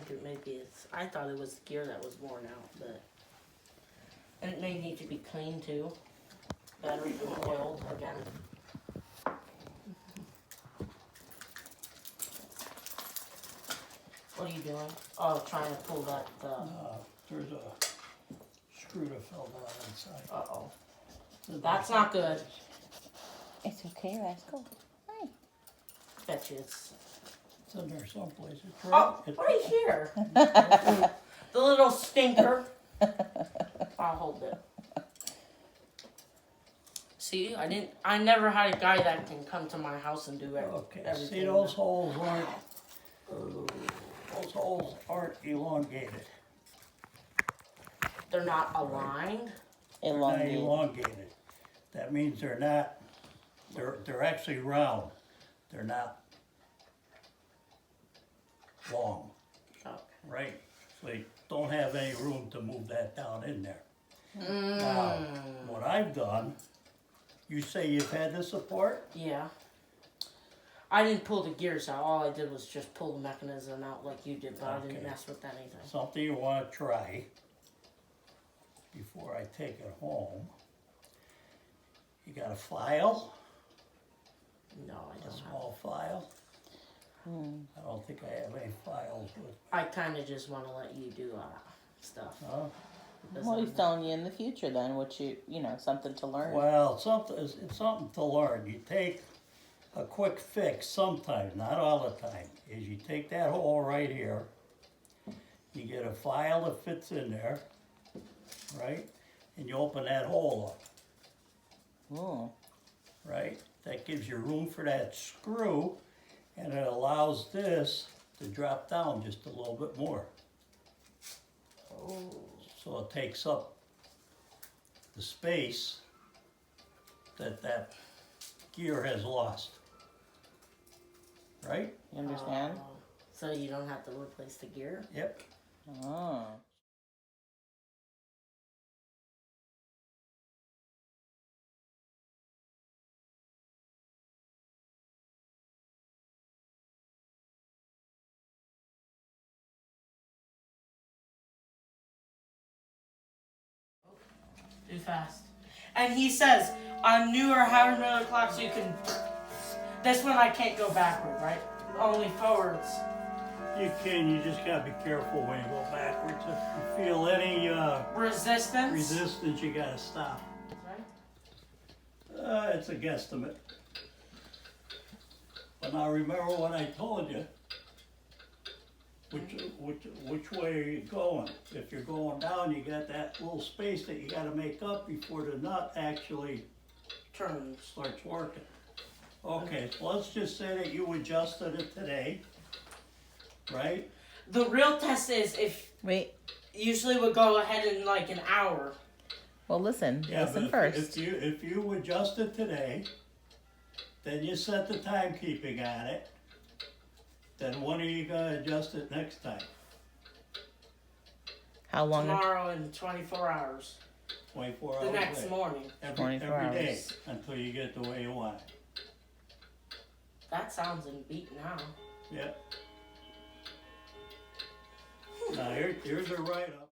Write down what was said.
think it maybe it's. I thought it was the gear that was worn out, but and it may need to be cleaned too. Battery oiled again. What are you doing? Oh, trying to pull that. There's a screw that fell down inside. Uh-oh. That's not good. It's okay, Rascal. Hi. Bet you it's. It's in there someplace. It's Oh, it's right here. The little stinker. I'll hold it. See, I never had a guy that can come to my house and do Okay, everything. see those holes aren't elongated. They're not aligned. They're not elongated. That means they're actually round. They're not long, Okay. right? So you don't have any room to move that down in there. Now, what I've done, you say you've had this apart? Yeah. I didn't pull the gears out. All I did was just pull the mechanism out like you did, but I didn't Okay. mess with anything. Something you want to try before I take it home. You got a file, No, I a don't have. small file. I don't think I have any files with. I kind of just want to let you do stuff. Huh? Well, he's telling you in the future then, what you know, something to learn. Well, it's something to learn. You take a quick fix sometimes, not all the time, is you take that hole right here, you get a file that fits in there, right? And you open that hole up, Oh. right? That gives you room for that screw, and it allows this to drop down just a little bit more. Oh. So it takes up the space that gear has lost. Right? You understand? So you don't have to replace the gear? Yep. Oh. Too fast. And he says, on newer higher clocks you can. This one I can't go backward, right? Only forwards. You can, you just gotta be careful when you go backwards. If you feel any resistance, you gotta stop. Right? It's a guesstimate. But now remember what I told you. Which way are you going? If you're going down, you got that little space that you gotta make up before the nut actually Turns. starts working. Okay, so let's just say that you adjusted it today, right? The real test is if Wait. usually would go ahead in like an hour. Well, listen. Yeah, Listen but first. if you adjust it today, then you set the timekeeping on it, then when are you gonna adjust it next time? How long? Tomorrow in 24 hours. 24 hours The next later. morning. Every 24 day hours. until you get the way you want it. That sounds in beat now. Yep. Now here's a write-up.